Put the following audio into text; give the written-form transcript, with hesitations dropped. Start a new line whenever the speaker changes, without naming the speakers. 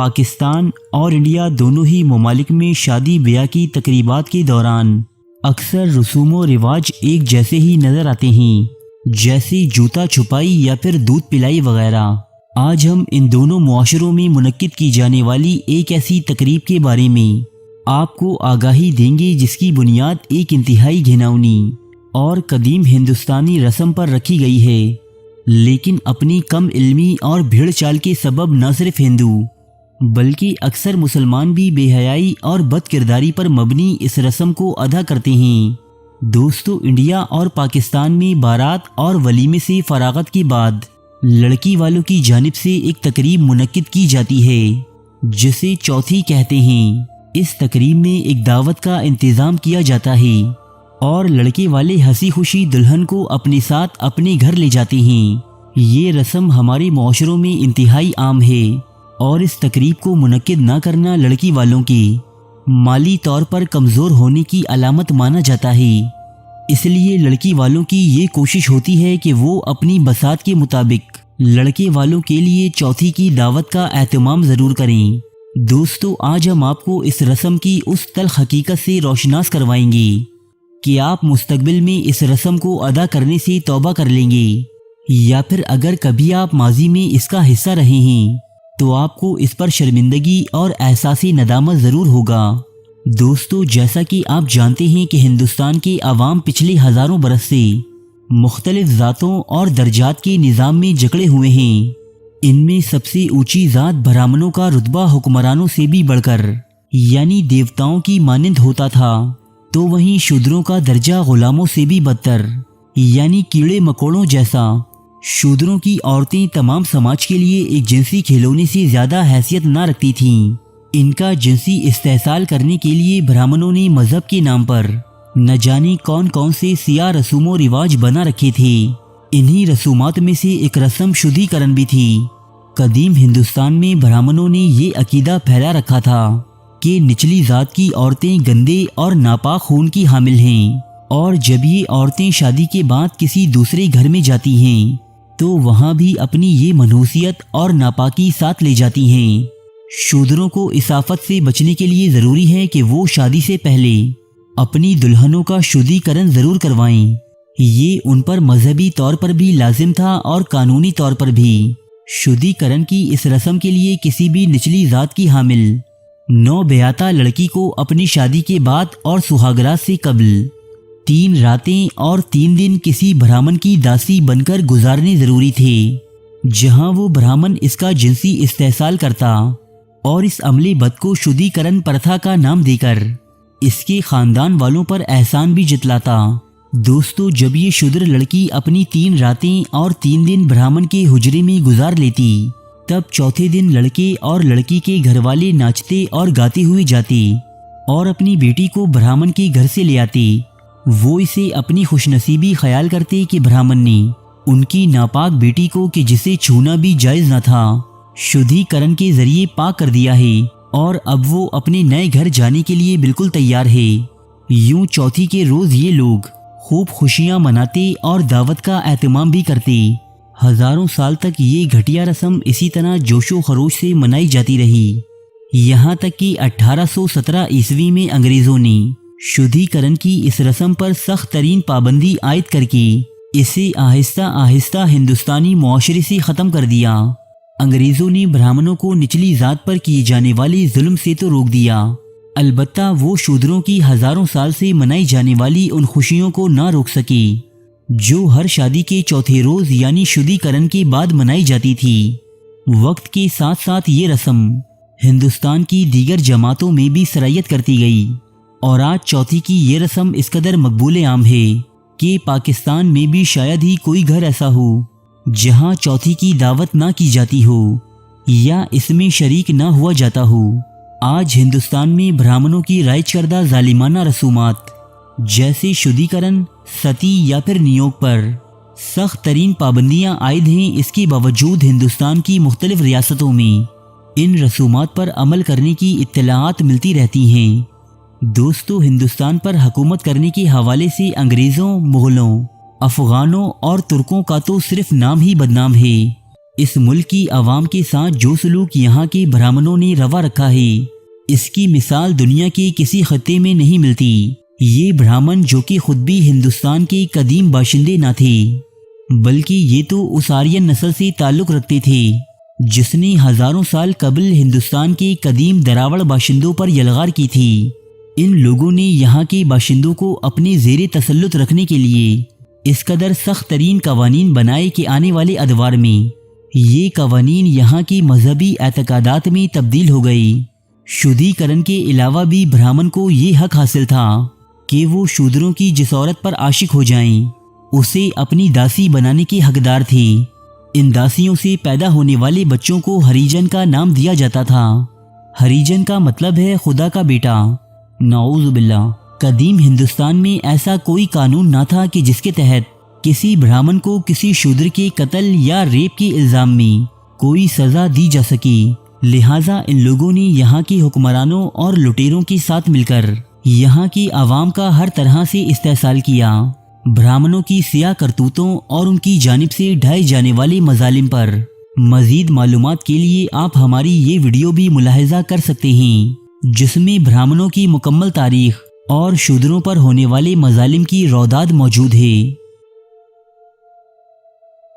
پاکستان اور انڈیا دونوں ہی ممالک میں شادی بیاہ کی تقریبات کے دوران اکثر رسوم و رواج ایک جیسے ہی نظر آتے ہیں، جیسے جوتا چھپائی یا پھر دودھ پلائی وغیرہ۔ آج ہم ان دونوں معاشروں میں منعقد کی جانے والی ایک ایسی تقریب کے بارے میں آپ کو آگاہی دیں گے جس کی بنیاد ایک انتہائی گھناؤنی اور قدیم ہندوستانی رسم پر رکھی گئی ہے، لیکن اپنی کم علمی اور بھیڑ چال کے سبب نہ صرف ہندو بلکہ اکثر مسلمان بھی بے حیائی اور بد کرداری پر مبنی اس رسم کو ادا کرتے ہیں۔ دوستو، انڈیا اور پاکستان میں بارات اور ولیمے سے فراغت کے بعد لڑکی والوں کی جانب سے ایک تقریب منعقد کی جاتی ہے جسے چوتھی کہتے ہیں۔ اس تقریب میں ایک دعوت کا انتظام کیا جاتا ہے اور لڑکے والے ہنسی خوشی دلہن کو اپنے ساتھ اپنے گھر لے جاتے ہیں۔ یہ رسم ہمارے معاشروں میں انتہائی عام ہے اور اس تقریب کو منعقد نہ کرنا لڑکی والوں کے مالی طور پر کمزور ہونے کی علامت مانا جاتا ہے۔ اس لیے لڑکی والوں کی یہ کوشش ہوتی ہے کہ وہ اپنی بساط کے مطابق لڑکے والوں کے لیے چوتھی کی دعوت کا اہتمام ضرور کریں۔ دوستو، آج ہم آپ کو اس رسم کی اس تلخ حقیقت سے روشناس کروائیں گے کہ آپ مستقبل میں اس رسم کو ادا کرنے سے توبہ کر لیں گے، یا پھر اگر کبھی آپ ماضی میں اس کا حصہ رہے ہیں تو آپ کو اس پر شرمندگی اور احساس ندامت ضرور ہوگا۔ دوستو، جیسا کہ آپ جانتے ہیں کہ ہندوستان کے عوام پچھلے ہزاروں برس سے مختلف ذاتوں اور درجات کے نظام میں جکڑے ہوئے ہیں۔ ان میں سب سے اونچی ذات برہمنوں کا رتبہ حکمرانوں سے بھی بڑھ کر یعنی دیوتاؤں کی مانند ہوتا تھا، تو وہیں شودروں کا درجہ غلاموں سے بھی بدتر یعنی کیڑے مکوڑوں جیسا۔ شودروں کی عورتیں تمام سماج کے لیے ایک جنسی کھلونے سے زیادہ حیثیت نہ رکھتی تھیں۔ ان کا جنسی استحصال کرنے کے لیے برہمنوں نے مذہب کے نام پر نہ جانے کون کون سے سیاہ رسوم و رواج بنا رکھے تھے۔ انہی رسومات میں سے ایک رسم شدھی کرن بھی تھی۔ قدیم ہندوستان میں برہمنوں نے یہ عقیدہ پھیلا رکھا تھا کہ نچلی ذات کی عورتیں گندے اور ناپاک خون کی حامل ہیں، اور جب یہ عورتیں شادی کے بعد کسی دوسرے گھر میں جاتی ہیں تو وہاں بھی اپنی یہ منحوسیت اور ناپاکی ساتھ لے جاتی ہیں۔ شودروں کو اس آفت سے بچنے کے لیے ضروری ہے کہ وہ شادی سے پہلے اپنی دلہنوں کا شدھی کرن ضرور کروائیں۔ یہ ان پر مذہبی طور پر بھی لازم تھا اور قانونی طور پر بھی۔ شدھی کرن کی اس رسم کے لیے کسی بھی نچلی ذات کی حامل نو بیاتہ لڑکی کو اپنی شادی کے بعد اور سہاگرات سے قبل 3 راتیں اور 3 دن کسی برہمن کی داسی بن کر گزارنے ضروری تھے، جہاں وہ برہمن اس کا جنسی استحصال کرتا اور اس عمل بد کو شدھی کرن پرتھا کا نام دے کر اس کے خاندان والوں پر احسان بھی جتلاتا۔ دوستو، جب یہ شودر لڑکی اپنی 3 راتیں اور 3 دن برہمن کے حجرے میں گزار لیتی، تب چوتھے دن لڑکے اور لڑکی کے گھر والے ناچتے اور گاتے ہوئے جاتے اور اپنی بیٹی کو برہمن کے گھر سے لے آتے۔ وہ اسے اپنی خوش نصیبی خیال کرتے کہ برہمن نے ان کی ناپاک بیٹی کو کہ جسے چھونا بھی جائز نہ تھا شدھی کرن کے ذریعے پاک کر دیا ہے، اور اب وہ اپنے نئے گھر جانے کے لیے بالکل تیار ہے۔ یوں چوتھی کے روز یہ لوگ خوب خوشیاں مناتے اور دعوت کا اہتمام بھی کرتے۔ ہزاروں سال تک یہ گھٹیا رسم اسی طرح جوش و خروش سے منائی جاتی رہی، یہاں تک کہ 1817 عیسوی میں انگریزوں نے شدھی کرن کی اس رسم پر سخت ترین پابندی عائد کر کے اسے آہستہ آہستہ ہندوستانی معاشرے سے ختم کر دیا۔ انگریزوں نے برہمنوں کو نچلی ذات پر کیے جانے والے ظلم سے تو روک دیا، البتہ وہ شودروں کی ہزاروں سال سے منائی جانے والی ان خوشیوں کو نہ روک سکے جو ہر شادی کے چوتھے روز یعنی شدھی کرن کے بعد منائی جاتی تھی۔ وقت کے ساتھ ساتھ یہ رسم ہندوستان کی دیگر جماعتوں میں بھی سرایت کرتی گئی، اور آج چوتھی کی یہ رسم اس قدر مقبول عام ہے کہ پاکستان میں بھی شاید ہی کوئی گھر ایسا ہو جہاں چوتھی کی دعوت نہ کی جاتی ہو یا اس میں شریک نہ ہوا جاتا ہو۔ آج ہندوستان میں برہمنوں کی رائج کردہ ظالمانہ رسومات جیسے شدھی کرن، ستی یا پھر نیوگ پر سخت ترین پابندیاں عائد ہیں۔ اس کے باوجود ہندوستان کی مختلف ریاستوں میں ان رسومات پر عمل کرنے کی اطلاعات ملتی رہتی ہیں۔ دوستو، ہندوستان پر حکومت کرنے کے حوالے سے انگریزوں، مغلوں، افغانوں اور ترکوں کا تو صرف نام ہی بدنام ہے۔ اس ملک کی عوام کے ساتھ جو سلوک یہاں کے برہمنوں نے روا رکھا ہے، اس کی مثال دنیا کے کسی خطے میں نہیں ملتی۔ یہ برہمن جو کہ خود بھی ہندوستان کے قدیم باشندے نہ تھے، بلکہ یہ تو اس آرین نسل سے تعلق رکھتے تھے جس نے ہزاروں سال قبل ہندوستان کے قدیم دراوڑ باشندوں پر یلغار کی تھی۔ ان لوگوں نے یہاں کے باشندوں کو اپنے زیر تسلط رکھنے کے لیے اس قدر سخت ترین قوانین بنائے کہ آنے والے ادوار میں یہ قوانین یہاں کی مذہبی اعتقادات میں تبدیل ہو گئی۔ شودھی کرن کے علاوہ بھی برہمن کو یہ حق حاصل تھا کہ وہ شودروں کی جس عورت پر عاشق ہو جائیں اسے اپنی داسی بنانے کے حقدار تھی۔ ان داسیوں سے پیدا ہونے والے بچوں کو ہریجن کا نام دیا جاتا تھا۔ ہریجن کا مطلب ہے خدا کا بیٹا۔ نعوذ باللہ۔ قدیم ہندوستان میں ایسا کوئی قانون نہ تھا کہ جس کے تحت کسی برہمن کو کسی شودر کے قتل یا ریپ کے الزام میں کوئی سزا دی جا سکی، لہٰذا ان لوگوں نے یہاں کے حکمرانوں اور لٹیروں کے ساتھ مل کر یہاں کی عوام کا ہر طرح سے استحصال کیا۔ برہمنوں کی سیاہ کرتوتوں اور ان کی جانب سے ڈھائے جانے والے مظالم پر مزید معلومات کے لیے آپ ہماری یہ ویڈیو بھی ملاحظہ کر سکتے ہیں، جس میں برہمنوں کی مکمل تاریخ اور شودروں پر ہونے والے مظالم کی روداد موجود ہے۔